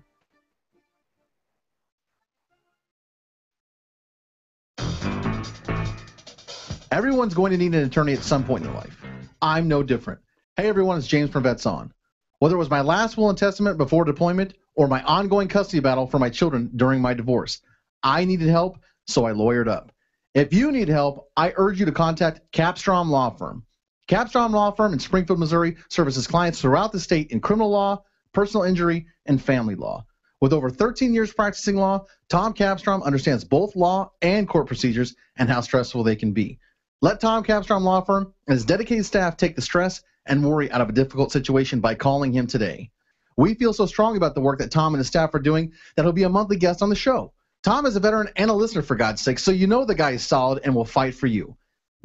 Everyone's going to need an attorney at some point in their life. I'm no different. Hey everyone, it's James from Vets On. Whether it was my last will and testament before deployment or my ongoing custody battle for my children during my divorce, I needed help, so I lawyered up. If you need help, I urge you to contact Capstrom Law Firm. Capstrom Law Firm in Springfield, Missouri services clients throughout the state in criminal law, personal injury, and family law. With over 13 years practicing law, Tom Capstrom understands both law and court procedures and how stressful they can be. Let Tom Capstrom Law Firm and his dedicated staff take the stress and worry out of a difficult situation by calling him today. We feel so strongly about the work that Tom and his staff are doing that he'll be a monthly guest on the show. Tom is a veteran and a listener, for God's sake, so you know the guy is solid and will fight for you.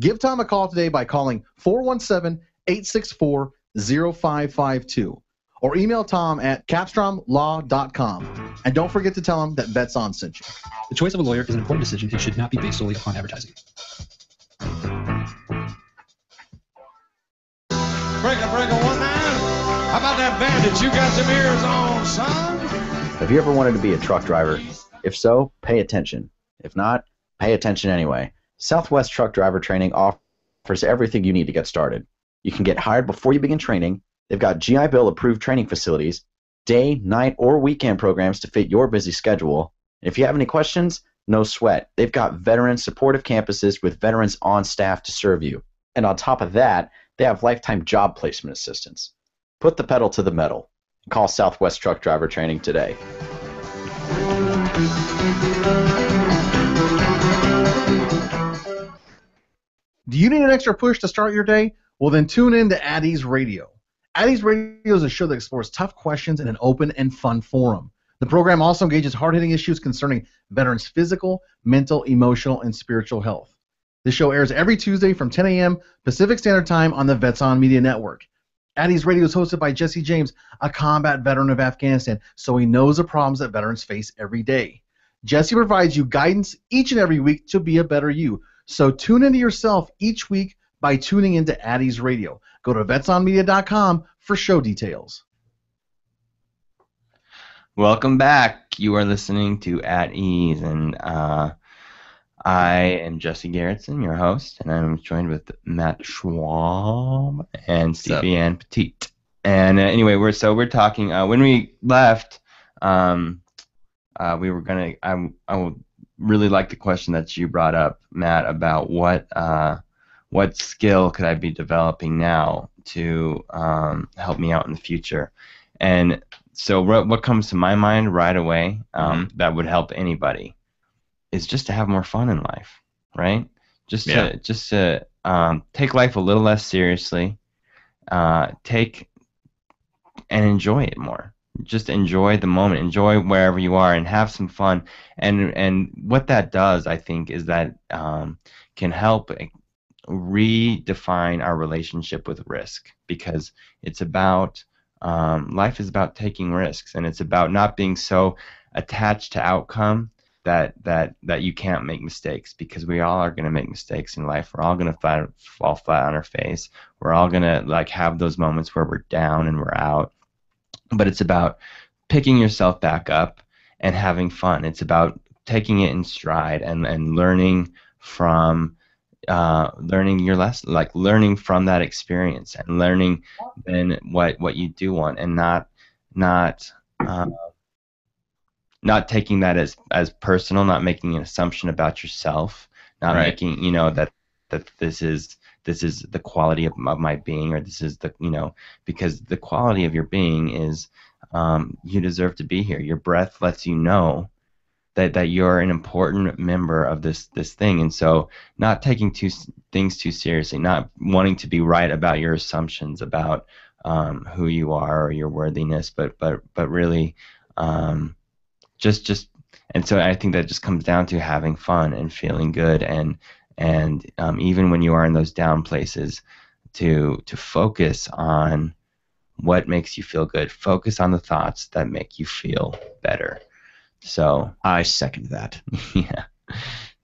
Give Tom a call today by calling 417-864-0552 or email Tom at capstromlaw.com. And don't forget to tell him that Vets On sent you. The choice of a lawyer is an important decision and should not be based solely upon advertising. Breaker, 19. How about that bandit? You got them ears on, son? Have you ever wanted to be a truck driver? If so, pay attention. If not, pay attention anyway. Southwest Truck Driver Training offers everything you need to get started. You can get hired before you begin training. They've got GI Bill approved training facilities, day, night, or weekend programs to fit your busy schedule. And if you have any questions, no sweat. They've got veteran supportive campuses with veterans on staff to serve you. And on top of that, they have lifetime job placement assistance. Put the pedal to the metal. Call Southwest Truck Driver Training today. Do you need an extra push to start your day? Well, then tune in to Addie's Radio. Addie's Radio is a show that explores tough questions in an open and fun forum. The program also engages hard-hitting issues concerning veterans' physical, mental, emotional, and spiritual health. The show airs every Tuesday from 10 a.m. Pacific Standard Time on the Vets On Media Network. Addie's Radio is hosted by Jesse James, a combat veteran of Afghanistan, so he knows the problems that veterans face every day. Jesse provides you guidance each and every week to be a better you. So tune into yourself each week by tuning into Addie's Radio. Go to vetsonmedia.com for show details. Welcome back. You are listening to At Ease, and I am Jesse Garrettson, your host, and I'm joined with Matt Schwab and Stevie Ann Petite. And anyway, we're talking. When we left, we were gonna. I would really like the question that you brought up, Matt, about what skill could I be developing now to help me out in the future. And so what comes to my mind right away that would help anybody is just to have more fun in life, right? Just to take life a little less seriously, take and enjoy it more. Just enjoy the moment, enjoy wherever you are, and have some fun. And what that does, I think, is that can help redefine our relationship with risk, because it's about life is about taking risks, and it's about not being so attached to outcome that you can't make mistakes, because we all are going to make mistakes in life. We're all going to fall flat on our face. We're all going to have those moments where we're down and we're out. But it's about picking yourself back up and having fun. It's about taking it in stride and learning from learning your lesson, learning from that experience, and learning then what you do want, and not taking that as personal, not making an assumption about yourself, not making that this is the quality of my being, or this is because the quality of your being is you deserve to be here. Your breath lets you know that you're an important member of this thing, and so not taking things too seriously, not wanting to be right about your assumptions about who you are or your worthiness, but really just and so I think that just comes down to having fun and feeling good, and even when you are in those down places, to focus on what makes you feel good. Focus on the thoughts that make you feel better. So I second that. yeah,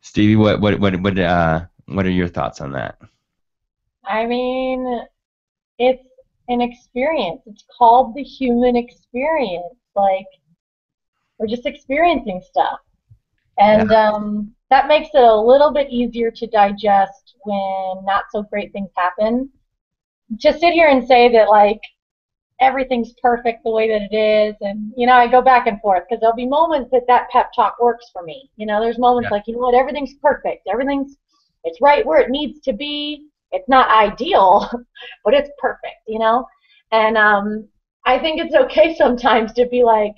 Stevie, what are your thoughts on that? I mean, it's an experience. It's called the human experience. Like, we're just experiencing stuff. And that makes it a little bit easier to digest when not so great things happen. To sit here and say that, like, everything's perfect the way that it is, and, you know, I go back and forth because there'll be moments that pep talk works for me. You know, there's moments like, you know what, everything's perfect. It's right where it needs to be. It's not ideal, but it's perfect, you know? And I think it's okay sometimes to be like,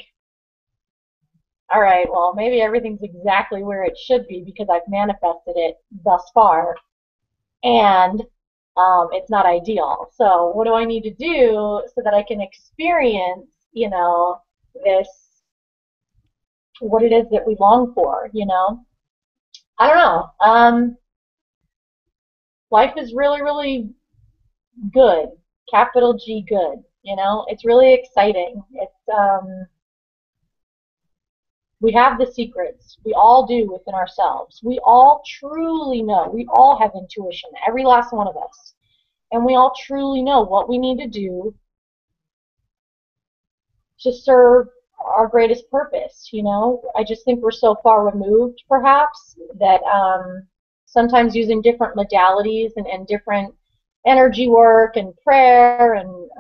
all right, well, maybe everything's exactly where it should be because I've manifested it thus far, and it's not ideal. So what do I need to do so that I can experience, you know, this, what it is that we long for, you know? I don't know. Life is really, really good. Capital G good, you know? It's really exciting. We have the secrets. We all do within ourselves. We all truly know. We all have intuition, every last one of us. And we all truly know what we need to do to serve our greatest purpose, you know? I just think we're so far removed, perhaps, that sometimes using different modalities and different energy work and prayer and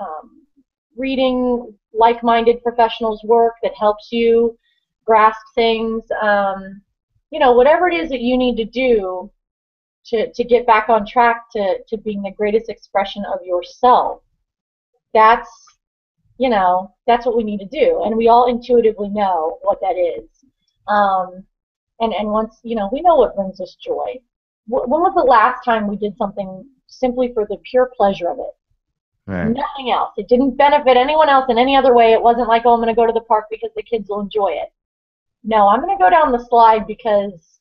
reading like-minded professionals' work that helps you grasp things, you know, whatever it is that you need to do to get back on track to being the greatest expression of yourself. That's, you know, that's what we need to do, and we all intuitively know what that is. And once, you know, we know what brings us joy. When was the last time we did something simply for the pure pleasure of it? Right. Nothing else. It didn't benefit anyone else in any other way. It wasn't like, oh, I'm going to go to the park because the kids will enjoy it. No, I'm going to go down the slide because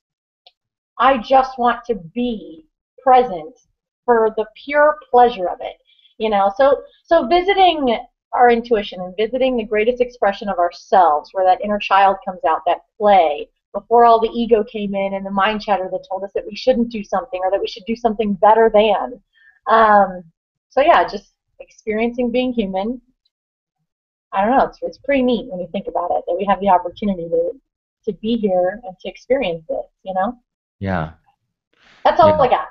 I just want to be present for the pure pleasure of it. You know, so visiting our intuition and visiting the greatest expression of ourselves, where that inner child comes out, that play, before all the ego came in and the mind chatter that told us that we shouldn't do something or that we should do something better than. So yeah, just experiencing being human. I don't know, it's pretty neat when you think about it, that we have the opportunity to be here and to experience this, you know? Yeah. That's all I got.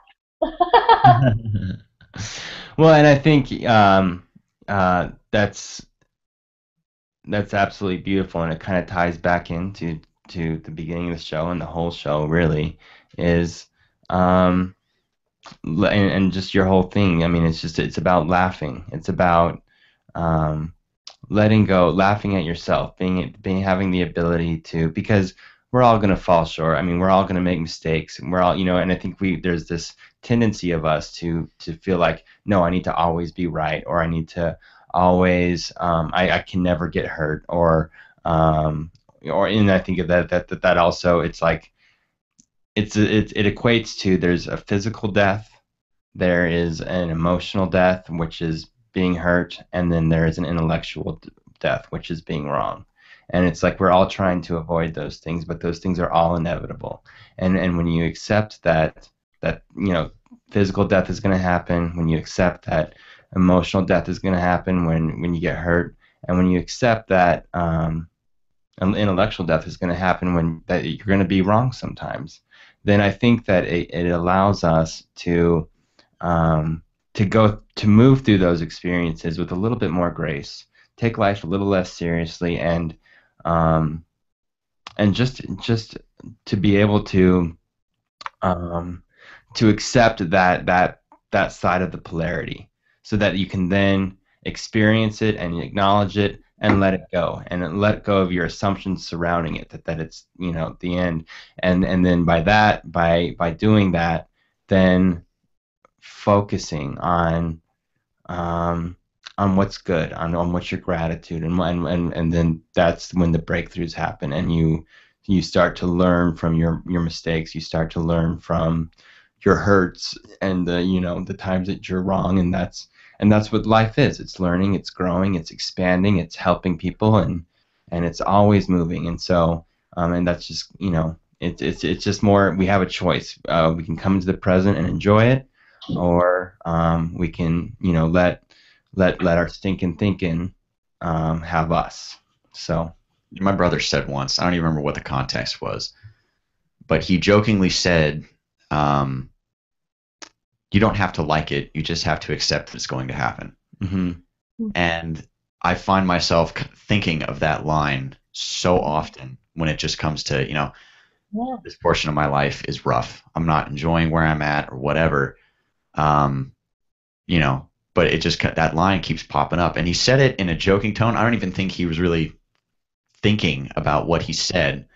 Well, and I think that's absolutely beautiful, and it kind of ties back into the beginning of the show and the whole show really is and just your whole thing. I mean, it's about laughing. It's about letting go, laughing at yourself, having the ability to, because we're all going to fall short. I mean, we're all going to make mistakes, and we're all, you know, and I think there's this tendency of us to feel like, no, I need to always be right, or I need to always, I can never get hurt, or and I think of that also, it's like, it equates to, there's a physical death, there is an emotional death, which is being hurt, and then there is an intellectual death, which is being wrong. And it's like we're all trying to avoid those things, but those things are all inevitable. And when you accept that you know, physical death is going to happen, when you accept that emotional death is going to happen when you get hurt, and when you accept that intellectual death is going to happen when that you're going to be wrong sometimes, then I think that it allows us to move through those experiences with a little bit more grace, take life a little less seriously, and just to be able to accept that side of the polarity, so that you can then experience it and acknowledge it and let it go, and let go of your assumptions surrounding it, that it's, you know, the end, and then by doing that, then focusing on what's good, on what's your gratitude, and then that's when the breakthroughs happen, and you start to learn from your mistakes, you start to learn from your hurts and the, you know, the times that you're wrong, and and that's what life is. It's learning, it's growing, it's expanding, it's helping people, and it's always moving. And so, and that's just, you know, it's just more. We have a choice. We can come into the present and enjoy it, or we can, you know, let our stinking thinking have us. So My brother said once, I don't even remember what the context was, but he jokingly said, you don't have to like it, you just have to accept that it's going to happen. Mm-hmm. And I find myself thinking of that line so often when it just comes to, you know, this portion of my life is rough. I'm not enjoying where I'm at or whatever. You know, but it just, that line keeps popping up. And he said it in a joking tone. I don't even think he was really thinking about what he said,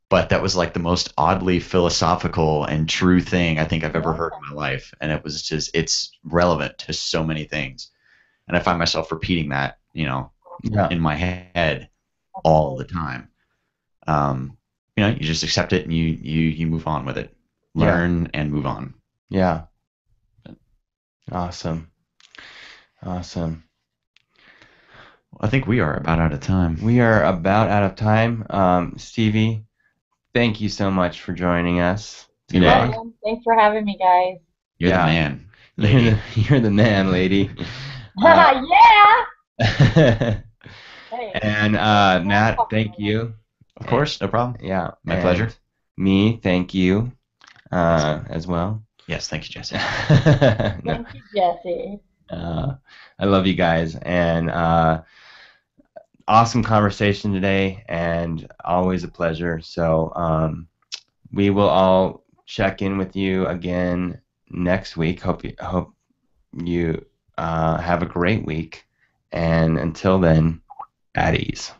but that was like the most oddly philosophical and true thing I think I've ever heard in my life. And it was just, it's relevant to so many things. And I find myself repeating that, you know, in my head all the time. You know, you just accept it and you move on with it. Learn and move on. Yeah. Awesome. Awesome. I think we are about out of time. We are about out of time. Stevie, thank you so much for joining us today. Thanks for having me, guys. You're the man. You're the man, lady. Yeah. And Matt, thank you. Of course, no problem. Yeah, my pleasure. Me, thank you as well. Yes, thank you, Jesse. Thank you, Jesse. I love you guys, and awesome conversation today, and always a pleasure. So we will all check in with you again next week. Hope you have a great week, and until then, at ease.